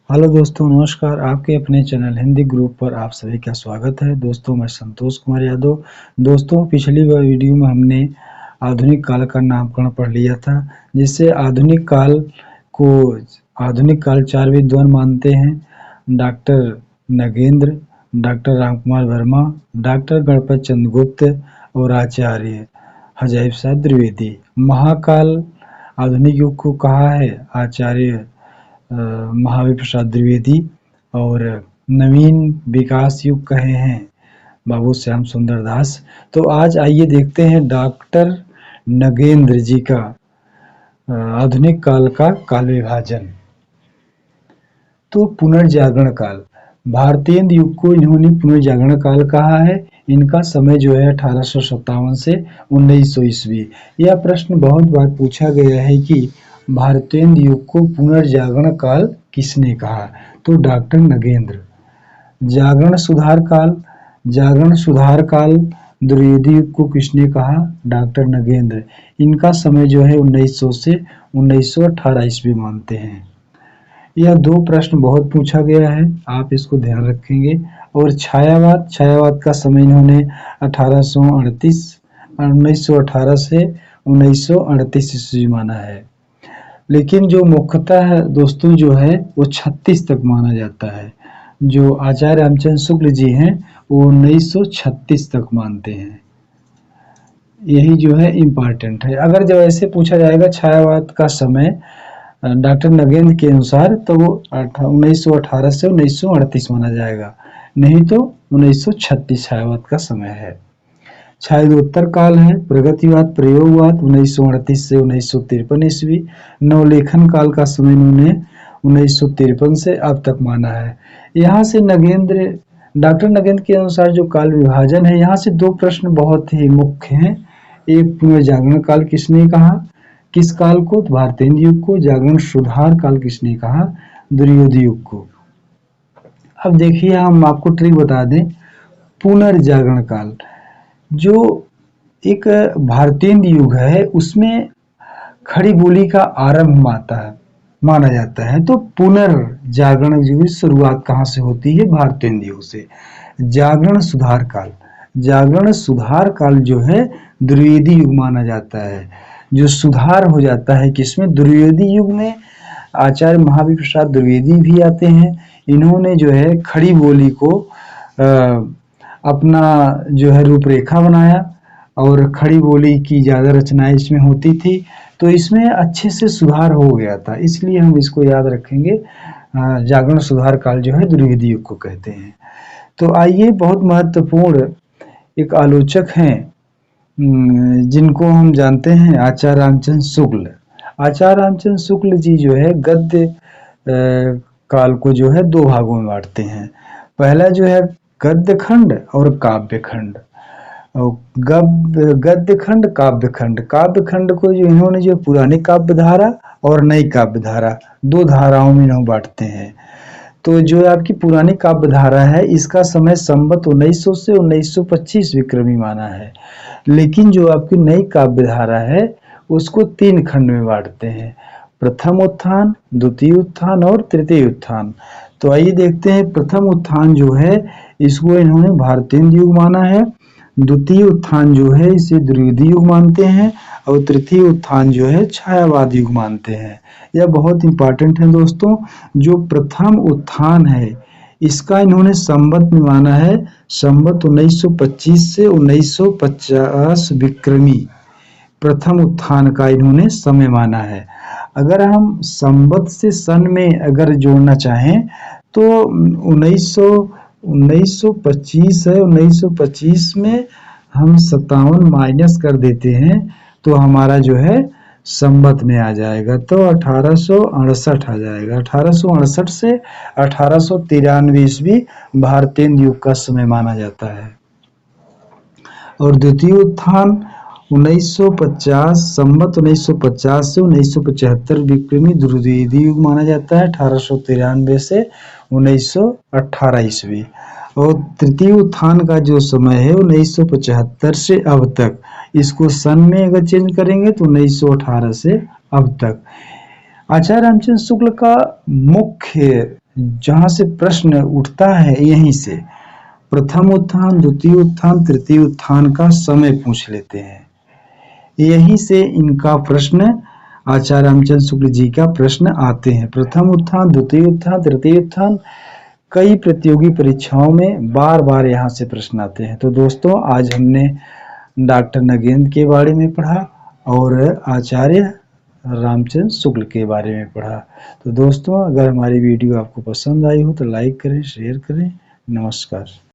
Hello दोस्तों, नमस्कार। आपके अपने चैनल हिंदी ग्रुप पर आप सभी का स्वागत है। दोस्तों, मैं संतोष कुमार यादव। दोस्तों, पिछली बार वीडियो में हमने आधुनिक काल का नामकरण पढ़ लिया था, जिससे को आधुनिक काल 4 विद्वान मानते हैं: doctor Nagendra, doctor Ramkumar Verma, doctor Ganpat Chandra Gupt और आचार्य अजायब शाह द्विवेदी। महाकाल आधुनिक युग को कहा है आचार्य महावीर प्रसाद द्विवेदी, और नवीन विकास युग कहे हैं बाबू श्याम सुंदर दास। तो आज आइए देखते हैं डॉक्टर नगेंद्र जी का आधुनिक काल का काल विभाजन। तो पुनर्जागरण काल, भारतीय युग को इन्होंने पुनर्जागरण काल कहा है। इनका समय जो है 1857 से 1900 ईस्वी। यह प्रश्न बहुत बार पूछा गया है कि भारतीय युग को पुनर्जागरण काल किसने कहा? तो डॉक्टर नगेंद्र। जागरण सुधार काल द्विवेदी युग को किसने कहा? डॉक्टर नगेंद्र। इनका समय जो है 1900 से 1918 ईस्वी मानते हैं। यह 2 प्रश्न बहुत पूछा गया है, आप इसको ध्यान रखेंगे। और छायावाद का समय इन्होंने 1918 से 1938 ईस्वी माना है। लेकिन जो मुख्यतः है दोस्तों जो है वो 36 तक माना जाता है। जो आचार्य रामचंद्र शुक्ल जी हैं वो 1936 तक मानते हैं। यही जो है इम्पॉर्टेंट है। अगर जब ऐसे पूछा जाएगा छायावाद का समय डॉक्टर नगेंद्र के अनुसार, तो वो 1918 से 1938 माना जाएगा, नहीं तो 1936 छायावाद का समय है। छायोत्तर काल है प्रगतिवाद प्रयोगवाद 1938 से 1953 ईस्वी। नवलेखन काल का समय इन्होंने 1953 से अब तक माना है। यहाँ से डॉक्टर नगेंद्र के अनुसार जो काल विभाजन है, यहाँ से 2 प्रश्न बहुत ही मुख्य हैं। एक, पुनर्जागरण काल किसने कहा? किस काल को? भारतीय युग को। जागरण सुधार काल किसने कहा? द्विवेदी युग को। अब देखिए, हम आपको ट्रिक बता दें। पुनर्जागरण काल जो एक भारतीय युग है, उसमें खड़ी बोली का आरंभ माना जाता है। तो पुनर्जागरण युग की शुरुआत कहाँ से होती है? भारतीय युग से। जागरण सुधार काल जो है द्विवेदी युग माना जाता है। जो सुधार हो जाता है किसमें? द्विवेदी युग में। आचार्य महावीर प्रसाद द्विवेदी भी आते हैं। इन्होंने जो है खड़ी बोली को अपना जो है रूपरेखा बनाया, और खड़ी बोली की ज़्यादा रचनाएं इसमें होती थी, तो इसमें अच्छे से सुधार हो गया था। इसलिए हम इसको याद रखेंगे। जागरण सुधार काल जो है द्विवेदी युग को कहते हैं। तो आइए, बहुत महत्वपूर्ण एक आलोचक हैं जिनको हम जानते हैं, आचार्य रामचंद्र शुक्ल। आचार्य रामचंद्र शुक्ल जी जो है गद्य काल को जो है 2 भागों में बांटते हैं। पहला जो है गद्य खंड और काव्य खंड। गद्य खंड, काव्य खंड। काव्य खंड को जो इन्होंने जो पुरानी काव्य धारा और नई काव्य धारा 2 धाराओं में इन्होंने बांटते हैं। तो जो आपकी पुरानी काव्य धारा है, इसका समय संवत 1900 से 1925 विक्रमी माना है। लेकिन जो आपकी नई काव्य धारा है उसको 3 खंड में बांटते हैं: प्रथम उत्थान, द्वितीय उत्थान और तृतीय उत्थान। तो आइए देखते हैं। प्रथम उत्थान जो है इसको इन्होंने भारतीय युग माना है। द्वितीय उत्थान जो है इसे द्विवेदी युग मानते हैं, और तृतीय उत्थान जो है छायावाद युग मानते हैं। यह बहुत इंपॉर्टेंट है दोस्तों। जो प्रथम उत्थान है इसका इन्होंने संवत में माना है, संवत 1925 से 1950 विक्रमी प्रथम उत्थान का इन्होंने समय माना है। अगर हम संवत से सन में अगर जोड़ना चाहें तो 1925 है, 1925 में हम 57 माइनस कर देते हैं तो हमारा जो है संवत में आ जाएगा, तो 1868 आ जाएगा। 1868 से 1893 ईस्वी भारतीय युग का समय माना जाता है। और द्वितीय उत्थान 1950, संवत 1950 से 1975 विक्रमी द्विवेदी युग माना जाता है, 1893 से 1918 ईस्वी। और तृतीय उत्थान का जो समय है 1975 से अब तक, इसको सन में अगर चेंज करेंगे तो 1918 से अब तक। आचार्य रामचंद्र शुक्ल का मुख्य जहाँ से प्रश्न उठता है यहीं से प्रथम उत्थान, द्वितीय उत्थान, तृतीय उत्थान का समय पूछ लेते हैं। यहीं से इनका प्रश्न आचार्य रामचंद्र शुक्ल जी का प्रश्न आते हैं। प्रथम उत्थान, द्वितीय उत्थान, तृतीय उत्थान कई प्रतियोगी परीक्षाओं में बार-बार यहाँ से प्रश्न आते हैं। तो दोस्तों आज हमने डॉक्टर नगेंद्र के बारे में पढ़ा और आचार्य रामचंद्र शुक्ल के बारे में पढ़ा। तो दोस्तों अगर हमारी वीडियो आपको पसंद आई हो तो लाइक करें, शेयर करें। नमस्कार।